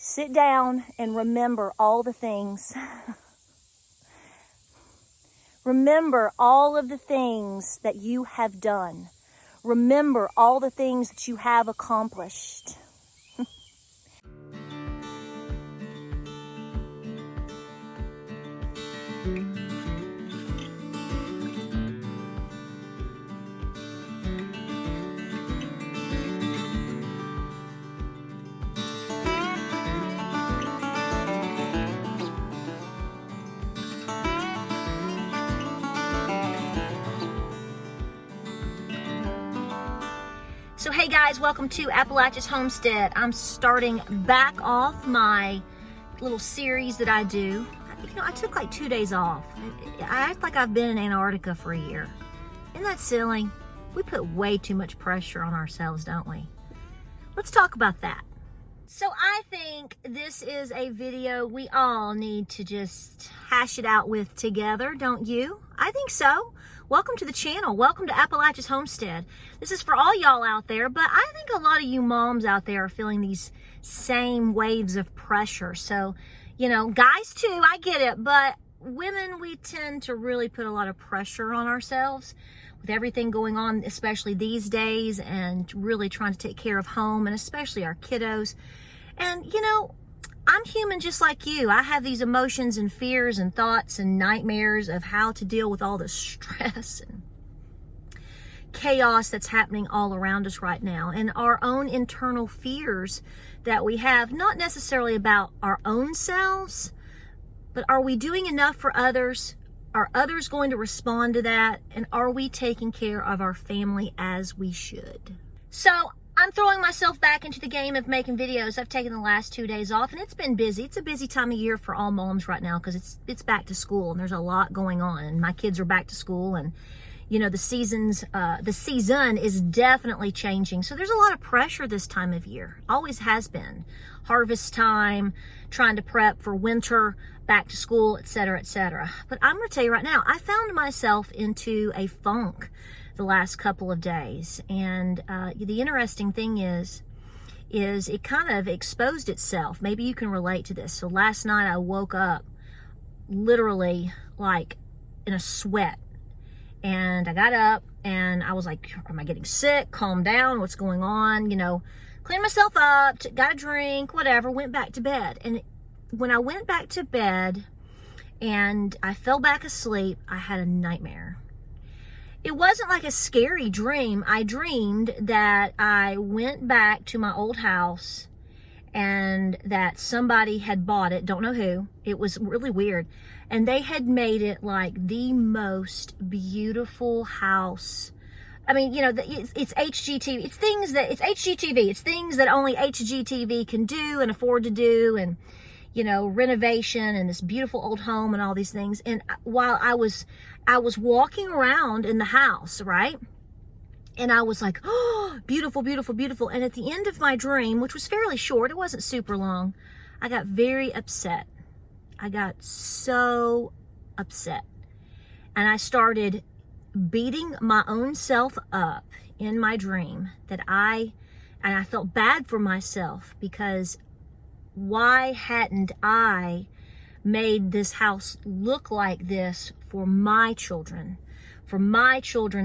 Sit down and remember all the things. Remember all of the things that you have done. Remember all the things that you have accomplished. So hey guys, welcome to Appalachia's Homestead. I'm starting back off my little series that I do. I took like 2 days off. I act like I've been in Antarctica for a year. Isn't that silly? We put way too much pressure on ourselves, don't we? Let's talk about that. So I think this is a video we all need to just hash it out with together, don't you? I think so. Welcome to the channel. Welcome to Appalachia's Homestead. This is for all y'all out there, but I think a lot of you moms out there are feeling these same waves of pressure. So, you know, guys too, I get it, but women, we tend to really put a lot of pressure on ourselves with everything going on, especially these days, and really trying to take care of home and especially our kiddos. And, you know, I'm human just like you. I have these emotions and fears and thoughts and nightmares of how to deal with all the stress and chaos that's happening all around us right now, and our own internal fears that we have, not necessarily about our own selves, but are we doing enough for others? Are others going to respond to that? And are we taking care of our family as we should? So I'm throwing myself back into the game of making videos. I've taken the last 2 days off, and it's been busy. It's a busy time of year for all moms right now because it's back to school and there's a lot going on, and my kids are back to school, and you know the season is definitely changing. So there's a lot of pressure this time of year. Always has been. Harvest time, trying to prep for winter, back to school, etc., etc. But I'm going to tell you right now, I found myself into a funk the last couple of days, and the interesting thing is it kind of exposed itself. Maybe you can relate to this. So last night I woke up literally like in a sweat, and I got up and I was like, am I getting sick? Calm down, what's going on? You know, cleaned myself up, got a drink, whatever, went back to bed. And when I went back to bed and I fell back asleep, I had a nightmare. It wasn't like a scary dream. I dreamed that I went back to my old house and that somebody had bought it. Don't know who. It was really weird. And they had made it like the most beautiful house. I mean, you know, it's HGTV. It's HGTV. It's things that only HGTV can do and afford to do, and you know, renovation and this beautiful old home and all these things. And while I was walking around in the house, right? And I was like, oh, beautiful, beautiful, beautiful. And at the end of my dream, which was fairly short, it wasn't super long, I got very upset. I got so upset. And I started beating my own self up in my dream and I felt bad for myself, because why hadn't I made this house look like this for my children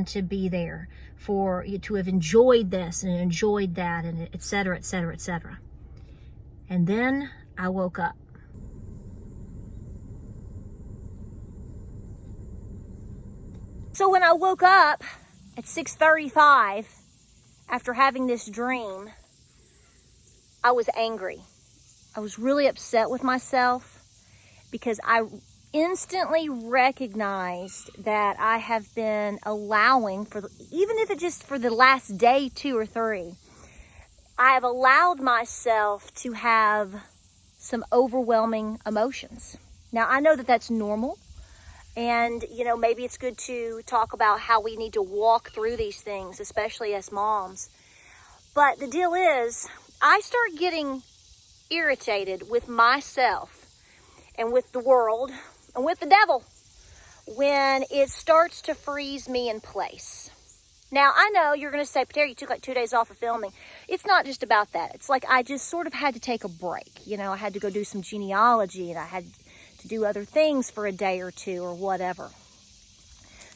to be there, for you to have enjoyed this and enjoyed that, and et cetera, et cetera, et cetera. And then I woke up. So when I woke up at 6:35 after having this dream, I was angry. I was really upset with myself because I instantly recognized that I have been allowing, even if it's just for the last day, 2 or 3, I have allowed myself to have some overwhelming emotions. Now, I know that that's normal. And, you know, maybe it's good to talk about how we need to walk through these things, especially as moms. But the deal is, I start getting irritated with myself and with the world and with the devil when it starts to freeze me in place. Now, I know you're going to say, Patera, you took like 2 days off of filming. It's not just about that. It's like I just sort of had to take a break. You know, I had to go do some genealogy, and I had to do other things for a day or two or whatever.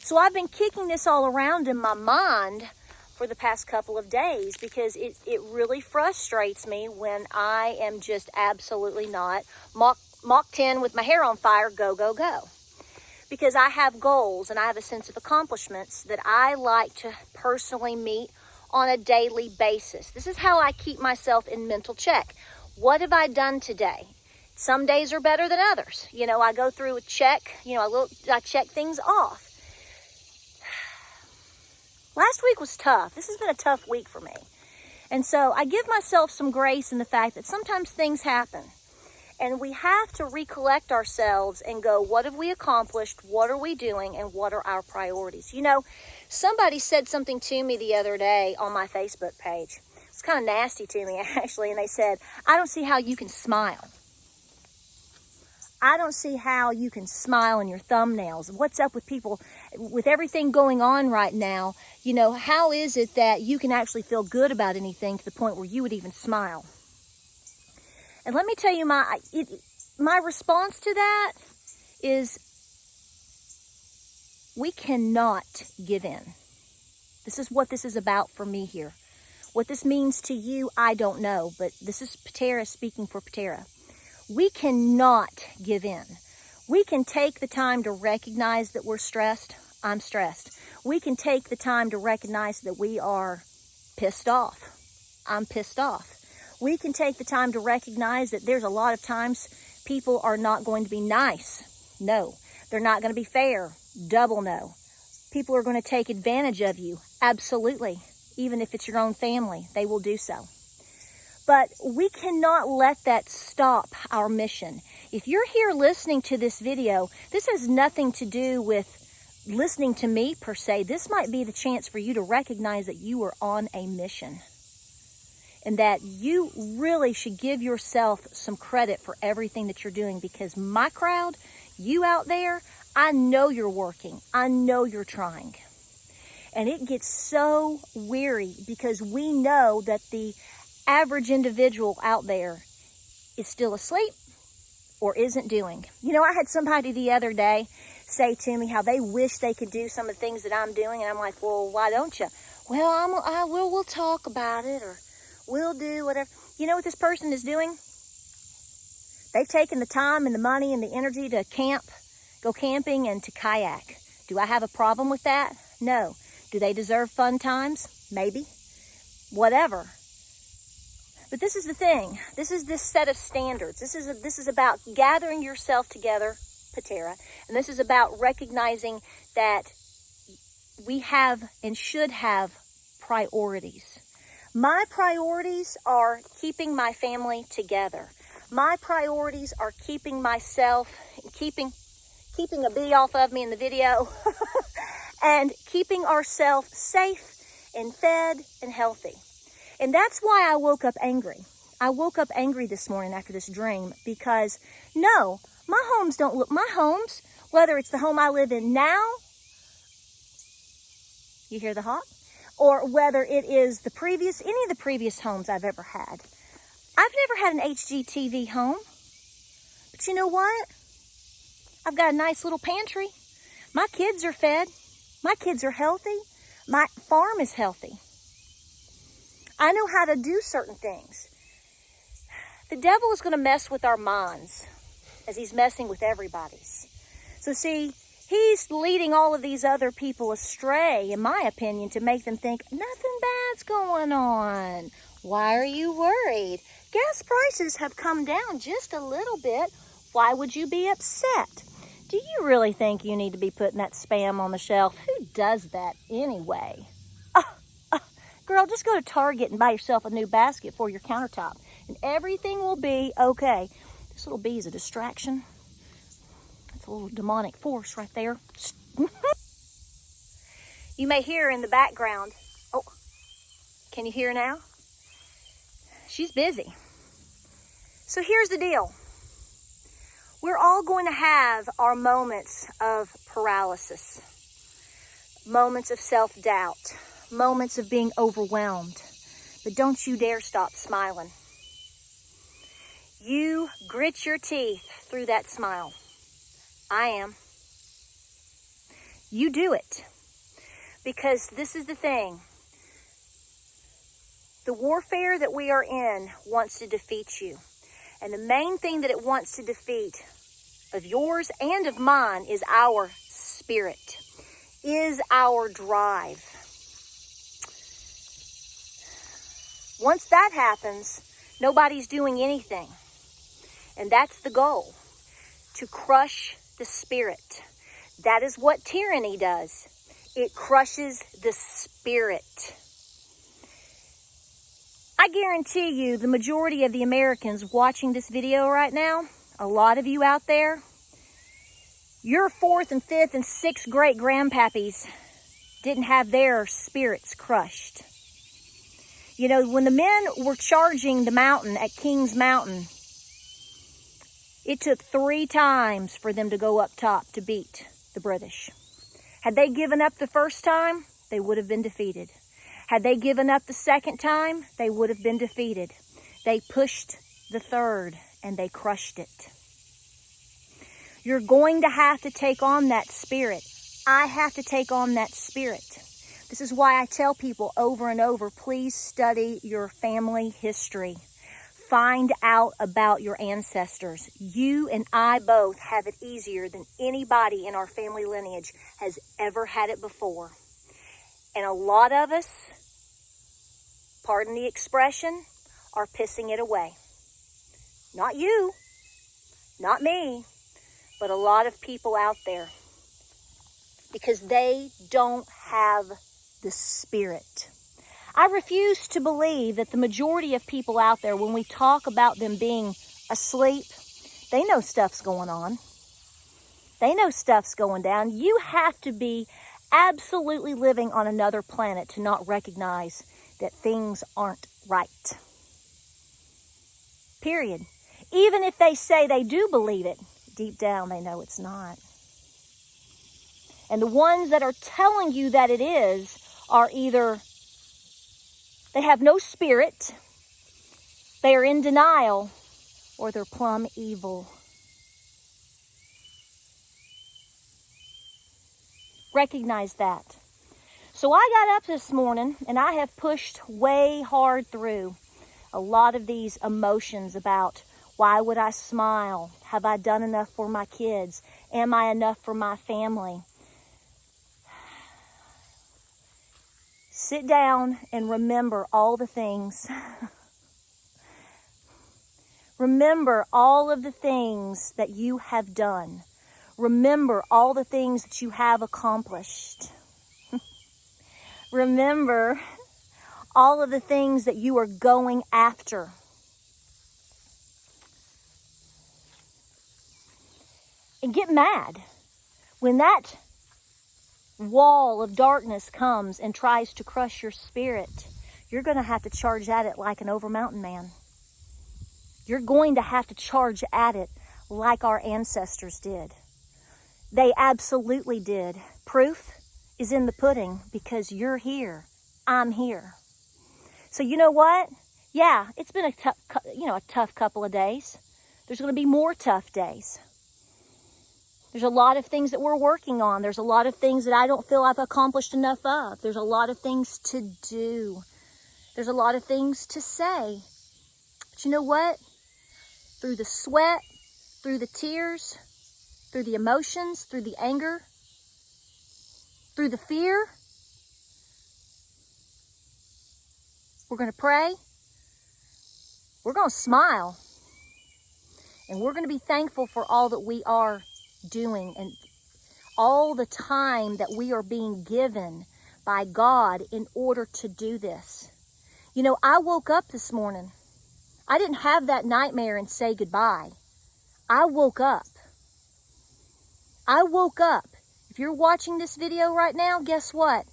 So I've been kicking this all around in my mind for the past couple of days because it really frustrates me when I am just absolutely not Mach 10 with my hair on fire, go, go, go. Because I have goals and I have a sense of accomplishments that I like to personally meet on a daily basis. This is how I keep myself in mental check. What have I done today? Some days are better than others. You know, I go through a check, you know, I check things off. Last week was tough. This has been a tough week for me. And so I give myself some grace in the fact that sometimes things happen. And we have to recollect ourselves and go, what have we accomplished? What are we doing? And what are our priorities? You know, somebody said something to me the other day on my Facebook page. It's kind of nasty to me, actually. And they said, I don't see how you can smile. I don't see how you can smile in your thumbnails. What's up with people, with everything going on right now? You know, how is it that you can actually feel good about anything to the point where you would even smile? And let me tell you, my response to that is we cannot give in. This is what this is about for me here. What this means to you, I don't know, but this is Patera speaking for Patera. We cannot give in. We can take the time to recognize that we're stressed. I'm stressed. We can take the time to recognize that we are pissed off. I'm pissed off. We can take the time to recognize that there's a lot of times people are not going to be nice. No. They're not going to be fair. Double no. People are going to take advantage of you. Absolutely. Even if it's your own family, they will do so. But we cannot let that stop our mission. If you're here listening to this video, this has nothing to do with listening to me per se. This might be the chance for you to recognize that you are on a mission. And that you really should give yourself some credit for everything that you're doing. Because my crowd, you out there, I know you're working. I know you're trying. And it gets so weary because we know that the average individual out there is still asleep or isn't doing. You know, I had somebody the other day say to me how they wish they could do some of the things that I'm doing. And I'm like, well, why don't you? Well, we'll talk about it, or we'll do whatever. You know what this person is doing? They've taken the time and the money and the energy to go camping and to kayak. Do I have a problem with that? No. Do they deserve fun times? Maybe. Whatever. But this is the thing. This is this set of standards. This is about gathering yourself together, Patera, and this is about recognizing that we have and should have priorities. My priorities are keeping my family together. My priorities are keeping myself, keeping a bee off of me in the video, and keeping ourselves safe and fed and healthy. And that's why I woke up angry. I woke up angry this morning after this dream because, no, my homes don't look, my homes, whether it's the home I live in now, you hear the hawk, or whether it is any of the previous homes I've ever had. I've never had an HGTV home. But you know what? I've got a nice little pantry. My kids are fed. My kids are healthy. My farm is healthy. I know how to do certain things. The devil is going to mess with our minds as he's messing with everybody's. So see, he's leading all of these other people astray, in my opinion, to make them think nothing bad's going on. Why are you worried? Gas prices have come down just a little bit. Why would you be upset? Do you really think you need to be putting that spam on the shelf? Who does that anyway? Girl, just go to Target and buy yourself a new basket for your countertop, and everything will be okay. This little bee is a distraction. That's a little demonic force right there. You may hear in the background. Oh, can you hear now? She's busy. So here's the deal. We're all going to have our moments of paralysis, moments of self-doubt, moments of being overwhelmed. But don't you dare stop smiling. You grit your teeth through that smile. I am. You do it. Because this is the thing. The warfare that we are in wants to defeat you. And the main thing that it wants to defeat of yours and of mine is our spirit, is our drive. Once that happens, nobody's doing anything. And that's the goal, to crush the spirit. That is what tyranny does. It crushes the spirit. I guarantee you the majority of the Americans watching this video right now, a lot of you out there, your 4th and 5th and 6th great grandpappies didn't have their spirits crushed. You know, when the men were charging the mountain at King's Mountain, it took 3 times for them to go up top to beat the British. Had they given up the first time, they would have been defeated. Had they given up the second time, they would have been defeated. They pushed the third and they crushed it. You're going to have to take on that spirit. I have to take on that spirit. This is why I tell people over and over, please study your family history. Find out about your ancestors. You and I both have it easier than anybody in our family lineage has ever had it before. And a lot of us, pardon the expression, are pissing it away. Not you, not me, but a lot of people out there. Because they don't have the spirit. I refuse to believe that the majority of people out there, when we talk about them being asleep, they know stuff's going on. They know stuff's going down. You have to be absolutely living on another planet to not recognize that things aren't right. Period. Even if they say they do believe it, deep down they know it's not. And the ones that are telling you that it is are either they have no spirit, they are in denial, or they're plumb evil. Recognize that. So I got up this morning and I have pushed way hard through a lot of these emotions about why would I smile? Have I done enough for my kids? Am I enough for my family? Sit down and remember all the things. Remember all of the things that you have done. Remember all the things that you have accomplished. Remember all of the things that you are going after. And get mad when that wall of darkness comes and tries to crush your spirit. You're going to have to charge at it like an over mountain man. You're going to have to charge at it like our ancestors did. They absolutely did. Proof is in the pudding because you're here. I'm here. So you know what? Yeah, it's been a tough couple of days. There's going to be more tough days. There's a lot of things that we're working on. There's a lot of things that I don't feel I've accomplished enough of. There's a lot of things to do. There's a lot of things to say. But you know what? Through the sweat, through the tears, through the emotions, through the anger, through the fear, we're going to pray. We're going to smile. And we're going to be thankful for all that we are doing and all the time that we are being given by God in order to do this. You know, I woke up this morning. I didn't have that nightmare and say goodbye. I woke up. I woke up. If you're watching this video right now, guess what?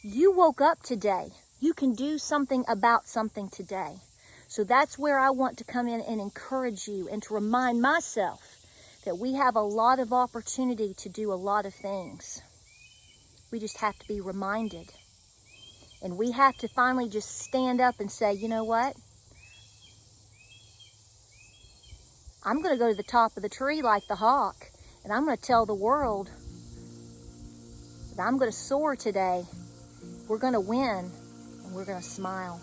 You woke up today. You can do something about something today. So that's where I want to come in and encourage you and to remind myself that we have a lot of opportunity to do a lot of things. We just have to be reminded. And we have to finally just stand up and say, you know what? I'm going to go to the top of the tree like the hawk, and I'm going to tell the world that I'm going to soar today. We're going to win, and we're going to smile.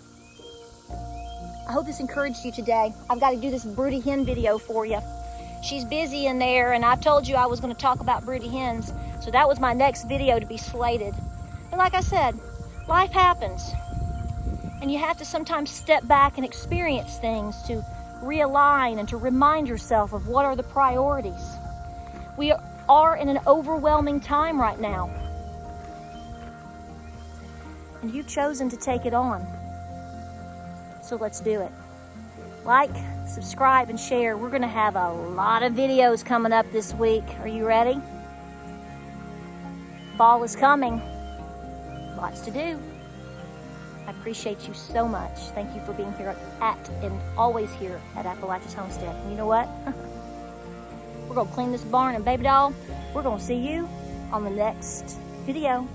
I hope this encouraged you today. I've got to do this broody hen video for you. She's busy in there, and I told you I was going to talk about broody hens, so that was my next video to be slated. But like I said, life happens, and you have to sometimes step back and experience things to realign and to remind yourself of what are the priorities. We are in an overwhelming time right now, and you've chosen to take it on. So let's do it. Like, subscribe, and share. We're going to have a lot of videos coming up this week. Are you ready? Fall is coming. Lots to do. I appreciate you so much. Thank you for being here and always here at Appalachia's Homestead. And you know what? We're going to clean this barn, and baby doll, we're going to see you on the next video.